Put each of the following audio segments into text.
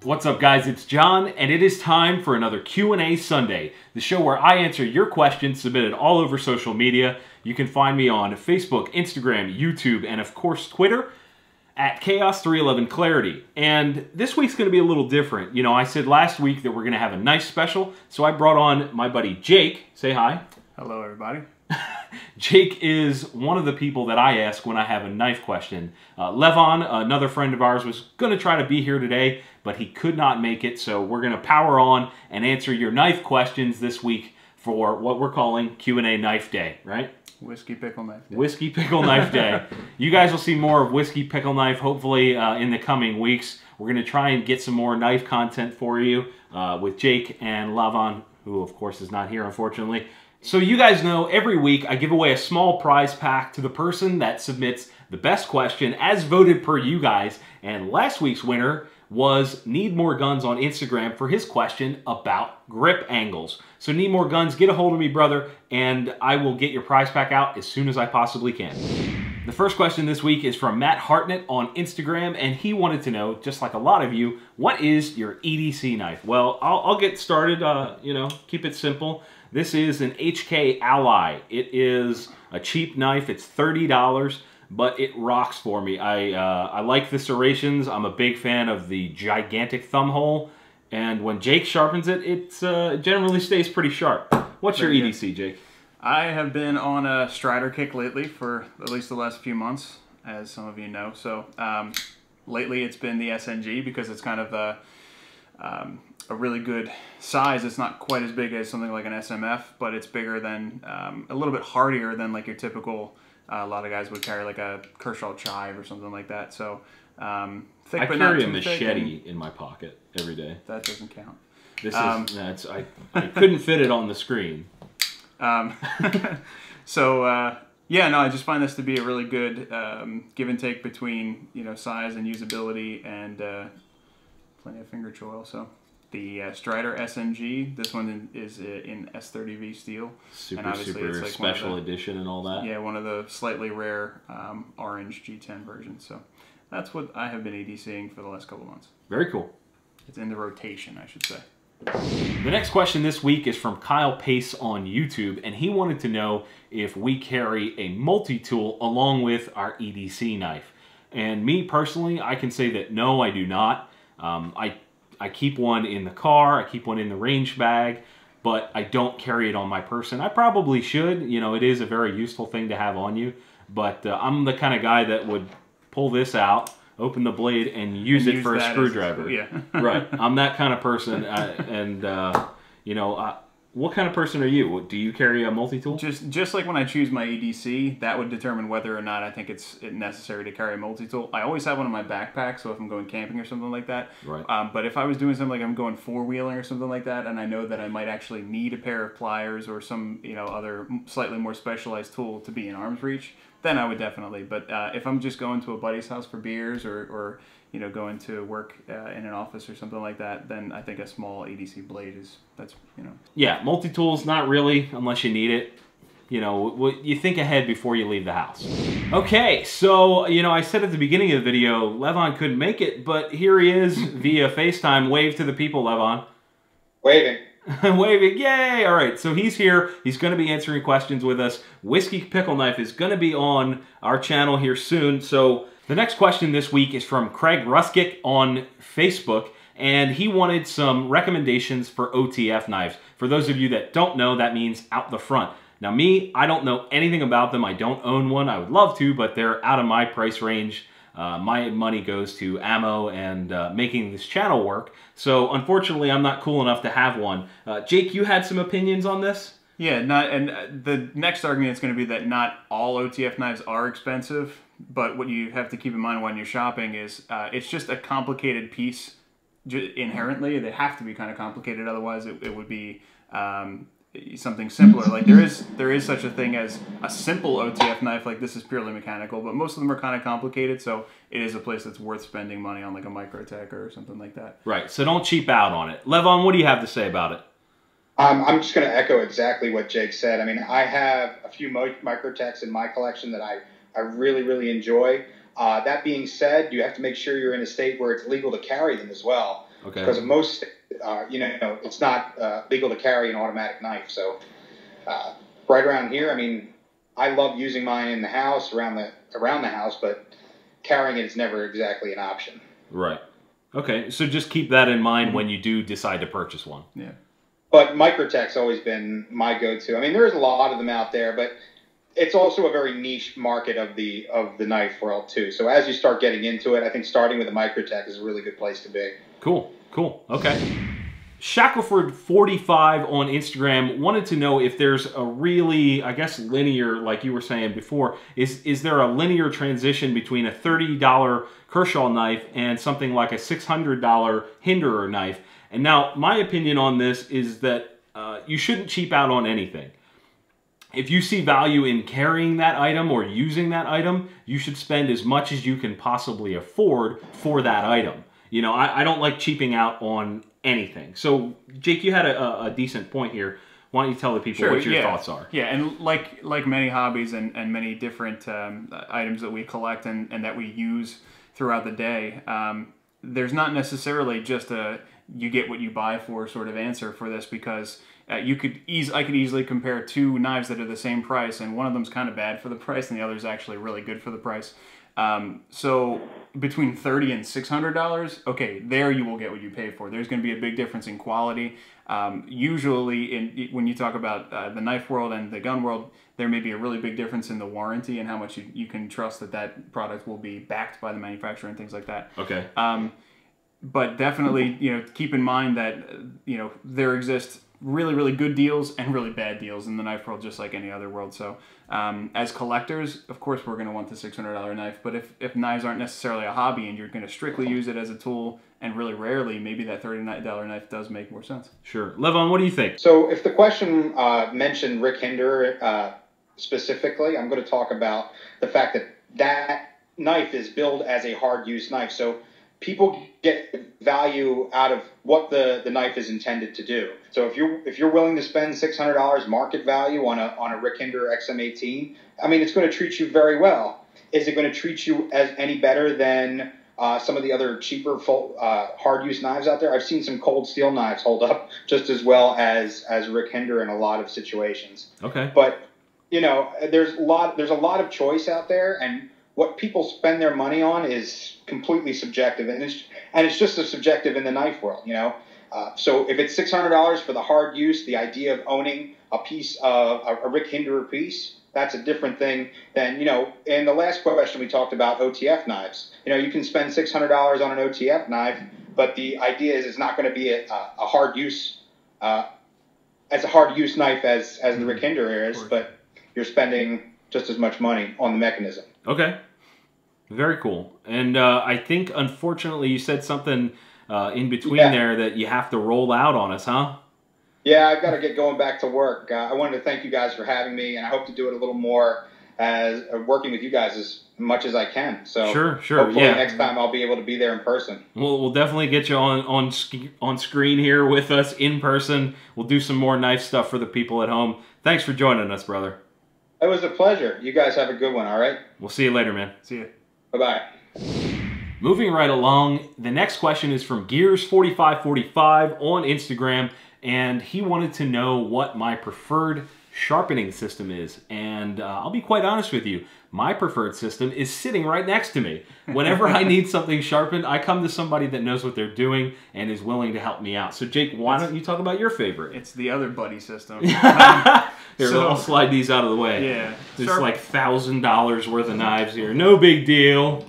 What's up, guys? It's John, and it is time for another Q&A Sunday, the show where I answer your questions submitted all over social media. You can find me on Facebook, Instagram, YouTube, and of course Twitter at Chaos311Clarity. And this week's going to be a little different. You know, I said last week that we're going to have a knife special, so I brought on my buddy Jake. Say hi. Hello, everybody. Jake is one of the people that I ask when I have a knife question. Levon, another friend of ours, was going to try to be here today, but he could not make it, so we're going to power on and answer your knife questions this week for what we're calling Q&A Knife Day, right? Whiskey Pickle Knife Day. Whiskey Pickle Knife Day. You guys will see more of Whiskey Pickle Knife, hopefully, in the coming weeks. We're going to try and get some more knife content for you with Jake and Levon, who, of course, is not here, unfortunately. So you guys know, every week I give away a small prize pack to the person that submits the best question as voted per you guys. And last week's winner was Need More Guns on Instagram for his question about grip angles. So Need More Guns, get a hold of me, brother, and I will get your prize pack out as soon as I possibly can. The first question this week is from Matt Hartnett on Instagram, and he wanted to know, just like a lot of you, what is your EDC knife? Well, I'll get started, you know, keep it simple. This is an HK Ally. It is a cheap knife. It's $30, but it rocks for me. I like the serrations. I'm a big fan of the gigantic thumb hole, and when Jake sharpens it, it generally stays pretty sharp. What's your EDC, Jake? I have been on a Strider kick lately for at least the last few months, as some of you know. So lately it's been the SNG because it's kind of a really good size. It's not quite as big as something like an SMF, but it's bigger than, a little bit hardier than like your typical, a lot of guys would carry like a Kershaw chive or something like that. So thick, I but not carry a too machete in my pocket every day. That doesn't count. This is, I couldn't fit it on the screen. So yeah, no, I just find this to be a really good give and take between, you know, size and usability, and plenty of finger choil. So the Strider SNG, this one is in S30V steel. Super it's like special edition and all that. Yeah, one of the slightly rare orange G10 versions. So that's what I have been EDCing for the last couple of months. Very cool. It's in the rotation, I should say. The next question this week is from Kyle Pace on YouTube, and he wanted to know if we carry a multi-tool along with our EDC knife. And me personally, I can say that no, I do not. I keep one in the car, I keep one in the range bag, but I don't carry it on my person. I probably should. You know, it is a very useful thing to have on you, but I'm the kind of guy that would pull this out, open the blade, and use it for a screwdriver. Yeah. Right. I'm that kind of person, you know, what kind of person are you? Do you carry a multi-tool? Just like when I choose my EDC, that would determine whether or not I think it's necessary to carry a multi-tool. I always have one in my backpack, so if I'm going camping or something like that. Right. But if I was doing something like I'm going four-wheeling or something like that, and I know that I might actually need a pair of pliers or some, you know, other slightly more specialized tool to be in arm's reach, then I would definitely. But if I'm just going to a buddy's house for beers or you know, going to work in an office or something like that, then I think a small EDC blade that's, you know. Yeah, multi-tools, not really, unless you need it. You know, you think ahead before you leave the house. Okay, so, you know, I said at the beginning of the video, Levon couldn't make it, but here he is via FaceTime. Wave to the people, Levon. Waving. Waving, yay! All right, so he's here. He's going to be answering questions with us. Whiskey Pickle Knife is going to be on our channel here soon. So the next question this week is from Craig Ruskick on Facebook, and he wanted some recommendations for OTF knives. For those of you that don't know, that means out the front. Now me, I don't know anything about them. I don't own one. I would love to, but they're out of my price range. My money goes to ammo and making this channel work. So unfortunately, I'm not cool enough to have one. Jake, you had some opinions on this? Yeah, and the next argument is going to be that not all OTF knives are expensive, but what you have to keep in mind when you're shopping is it's just a complicated piece inherently. They have to be kind of complicated, otherwise it would be something simpler. Like there is such a thing as a simple OTF knife, like this is purely mechanical, but most of them are kind of complicated, so it is a place that's worth spending money on, like a Microtech or something like that. Right, so don't cheap out on it. Levon, what do you have to say about it? I'm just going to echo exactly what Jake said. I mean, I have a few Microtechs in my collection that I really, really enjoy. That being said, you have to make sure you're in a state where it's legal to carry them as well. Okay. Because of most, you know, it's not legal to carry an automatic knife. So right around here, I mean, I love using mine in the house, around the house, but carrying it is never exactly an option. Right. Okay, so just keep that in mind when you do decide to purchase one. Yeah. But Microtech's always been my go-to. I mean, there's a lot of them out there, but it's also a very niche market of the knife world too. So as you start getting into it, I think starting with a Microtech is a really good place to be. Cool, cool. Okay. Shackleford45 on Instagram wanted to know if there's a really, I guess, linear, like you were saying before, is there a linear transition between a $30 Kershaw knife and something like a $600 Hinderer knife? And now, my opinion on this is that you shouldn't cheap out on anything. If you see value in carrying that item or using that item, you should spend as much as you can possibly afford for that item. You know, I don't like cheaping out on anything. So, Jake, you had a decent point here. Why don't you tell the people what your thoughts are? Yeah, and like many hobbies and many different items that we collect and that we use throughout the day, there's not necessarily just a you get what you buy for sort of answer for this, because I could easily compare two knives that are the same price, and one of them's kind of bad for the price and the other's actually really good for the price. So between $30 and $600, okay, there you will get what you pay for. There's going to be a big difference in quality. Usually, when you talk about the knife world and the gun world, there may be a really big difference in the warranty and how much you can trust that product will be backed by the manufacturer and things like that. Okay. But definitely, you know, keep in mind that, you know, there exist really, really good deals and really bad deals in the knife world, just like any other world. So as collectors, of course, we're going to want the $600 knife. But if knives aren't necessarily a hobby and you're going to strictly use it as a tool and really rarely, maybe that $30 knife does make more sense. Sure. Levon, what do you think? So if the question mentioned Rick Hinderer specifically, I'm going to talk about the fact that that knife is billed as a hard-use knife. So people get value out of what the knife is intended to do. So if you're willing to spend $600 market value on a Rick Hinderer XM18, I mean, it's going to treat you very well. Is it going to treat you as any better than some of the other cheaper hard use knives out there? I've seen some cold steel knives hold up just as well as Rick Hinderer in a lot of situations. Okay. But you know, there's a lot of choice out there, and what people spend their money on is completely subjective, and it's just as subjective in the knife world, you know. So if it's $600 for the hard use, the idea of owning a piece of a Rick Hinderer piece, that's a different thing than, you know, in the last question we talked about OTF knives. You know, you can spend $600 on an OTF knife, but the idea is it's not going to be a hard use as a hard use knife as the Rick Hinderer is, but you're spending just as much money on the mechanism. Okay. Very cool. And I think, unfortunately, you said something in between there that you have to roll out on us, huh? Yeah, I've got to get going back to work. I wanted to thank you guys for having me, and I hope to do it a little more as working with you guys as much as I can. So sure. Hopefully next time I'll be able to be there in person. We'll definitely get you on screen here with us in person. We'll do some more knife stuff for the people at home. Thanks for joining us, brother. It was a pleasure. You guys have a good one, all right? We'll see you later, man. See you. Bye-bye. Moving right along, the next question is from Gears4545 on Instagram, and he wanted to know what my preferred sharpening system is. And I'll be quite honest with you, my preferred system is sitting right next to me. Whenever I need something sharpened, I come to somebody that knows what they're doing and is willing to help me out. So Jake, why don't you talk about your favorite? It's the other buddy system. Here, I'll slide these out of the way. Yeah. There's like $1,000 worth of knives here. No big deal.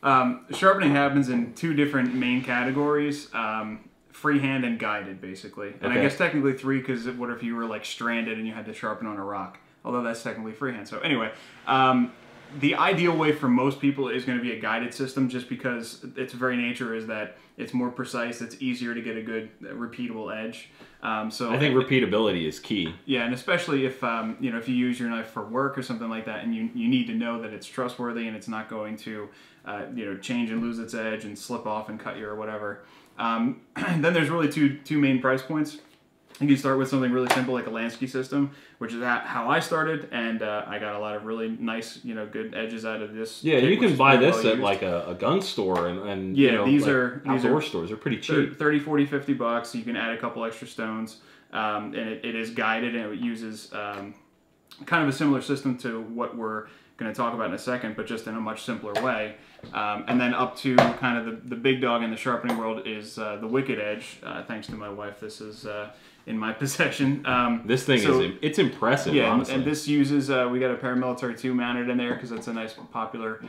Sharpening happens in two different main categories. Freehand and guided, basically. And I guess technically three, because what if you were like stranded and you had to sharpen on a rock? Although that's technically freehand. So anyway, the ideal way for most people is going to be a guided system, just because its very nature is that it's more precise, it's easier to get a good repeatable edge. So I think repeatability is key. Yeah, and especially if you know, if you use your knife for work or something like that, and you need to know that it's trustworthy and it's not going to you know, change and lose its edge and slip off and cut you or whatever. Then there's really two main price points. You can start with something really simple like a Lansky system, which is how I started, and I got a lot of really nice, good edges out of this. Yeah, kit, you can buy this well at like a gun store and yeah, these are outdoor stores. They're pretty cheap. 30, 40, $50. You can add a couple extra stones, and it is guided, and it uses kind of a similar system to what we're going to talk about in a second, but just in a much simpler way. And then up to kind of the big dog in the sharpening world is the Wicked Edge. Thanks to my wife, this is in my possession. This thing it's impressive, yeah, honestly. and this uses, we got a Paramilitary 2 mounted in there because that's a nice popular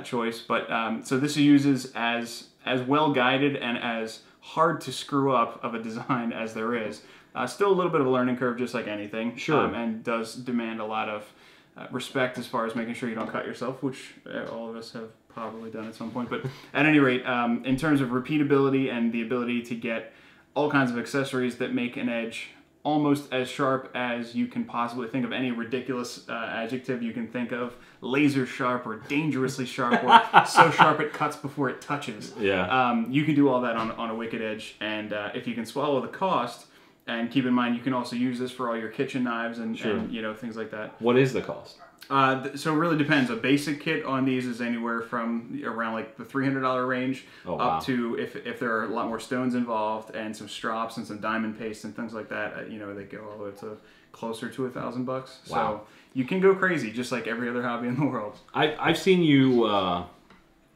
choice. But so this uses as well guided and as hard to screw up of a design as there is. Still a little bit of a learning curve, just like anything. Sure. And does demand a lot of respect as far as making sure you don't cut yourself, which all of us have probably done at some point. But at any rate, in terms of repeatability and the ability to get all kinds of accessories that make an edge almost as sharp as you can possibly think of, any ridiculous adjective you can think of, laser sharp or dangerously sharp or so sharp it cuts before it touches. Yeah. You can do all that on a Wicked Edge, and if you can swallow the cost, and keep in mind you can also use this for all your kitchen knives and, sure. and things like that. What is the cost? So it really depends. A basic kit on these is anywhere from around like the $300 range up to if there are a lot more stones involved and some strops and some diamond paste and things like that. They go all the way to closer to $1,000 bucks. Wow. So you can go crazy just like every other hobby in the world. I've seen you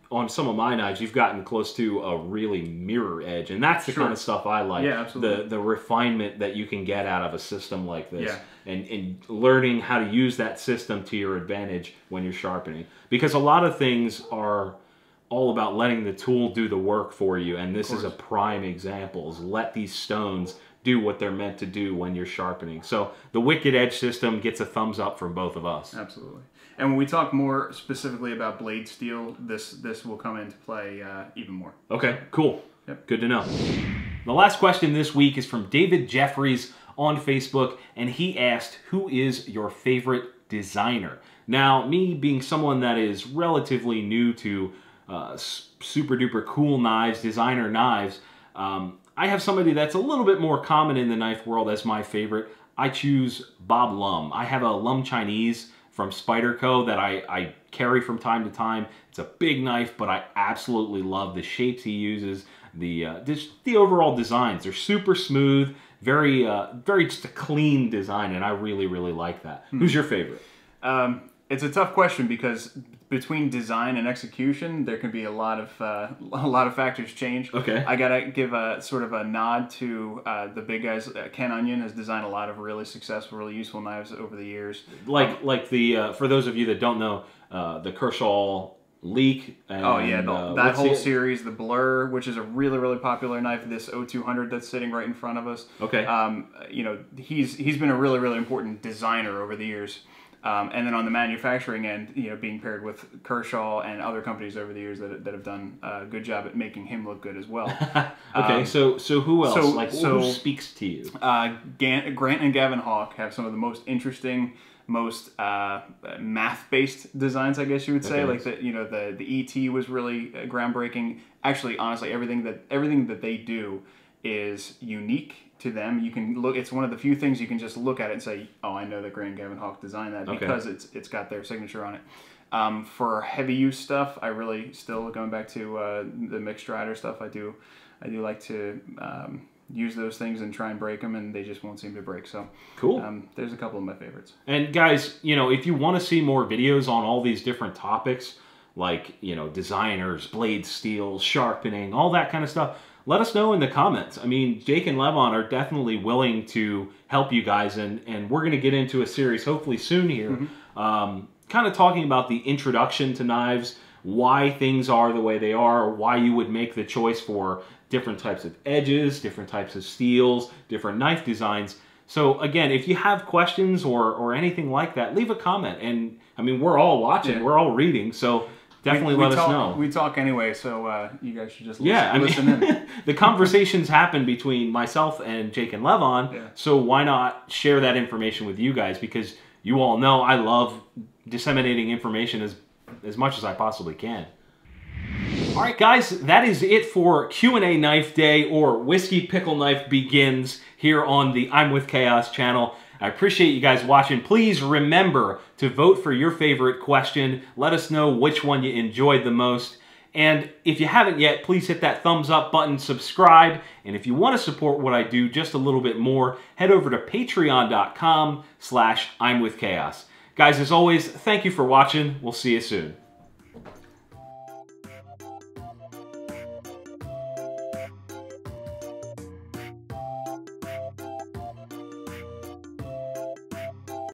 on some of my knives. You've gotten close to a really mirror edge, and that's the Sure. kind of stuff I like. Yeah, absolutely. The refinement that you can get out of a system like this. Yeah. And learning how to use that system to your advantage when you're sharpening. Because a lot of things are all about letting the tool do the work for you, and this is a prime example, is let these stones do what they're meant to do when you're sharpening. So the Wicked Edge system gets a thumbs up from both of us. Absolutely. And when we talk more specifically about blade steel, this will come into play even more. Okay, cool. Yep. Good to know. The last question this week is from David Jeffries on Facebook, and he asked, who is your favorite designer? Now, me being someone that is relatively new to super duper cool knives, designer knives, I have somebody that's a little bit more common in the knife world as my favorite. I choose Bob Lum. I have a Lum Chinese from Spyderco that I carry from time to time. It's a big knife, but I absolutely love the shapes he uses, the overall designs. They're super smooth, very just a clean design, and I really, really like that. Who's your favorite? It's a tough question because between design and execution, there can be a lot of factors change. Okay. I gotta give a sort of a nod to the big guys. Ken Onion has designed a lot of really successful, really useful knives over the years. Like the for those of you that don't know, the Kershaw Leak. And, that whole series, the Blur, which is a really, really popular knife. This 0200 that's sitting right in front of us. Okay. He's been a really, really important designer over the years. And then on the manufacturing end, being paired with Kershaw and other companies over the years that have done a good job at making him look good as well. Okay, so who else? Who speaks to you? Grant and Gavin Hawk have some of the most interesting, most math-based designs, I guess you would say. Okay. Like the ET was really groundbreaking. Actually, honestly, everything that they do is unique to them. You can look. It's one of the few things you can just look at it and say, "Oh, I know that Grant and Gavin Hawk designed that," because it's got their signature on it. For heavy use stuff, I really still going back to the mixed strider stuff. I do like to use those things and try and break them, and they just won't seem to break. So cool. There's a couple of my favorites. And guys, if you want to see more videos on all these different topics, like designers, blade steel, sharpening, all that kind of stuff, let us know in the comments. I mean, Jake and Levon are definitely willing to help you guys, and we're going to get into a series hopefully soon here, kind of talking about the introduction to knives, why things are the way they are, why you would make the choice for different types of edges, different types of steels, different knife designs. So again, if you have questions or anything like that, leave a comment. And I mean, we're all watching, we're all reading, so definitely let us know. We talk anyway, so you guys should just listen in. The conversations happen between myself and Jake and Levon, so why not share that information with you guys? Because you all know I love disseminating information as much as I possibly can. All right, guys, that is it for Q&A Knife Day, or Whiskey Pickle Knife Begins, here on the I'm With Chaos channel. I appreciate you guys watching. Please remember to vote for your favorite question. Let us know which one you enjoyed the most. And if you haven't yet, please hit that thumbs up button, subscribe, and if you want to support what I do just a little bit more, head over to patreon.com/I'mWithChaos. Guys, as always, thank you for watching. We'll see you soon.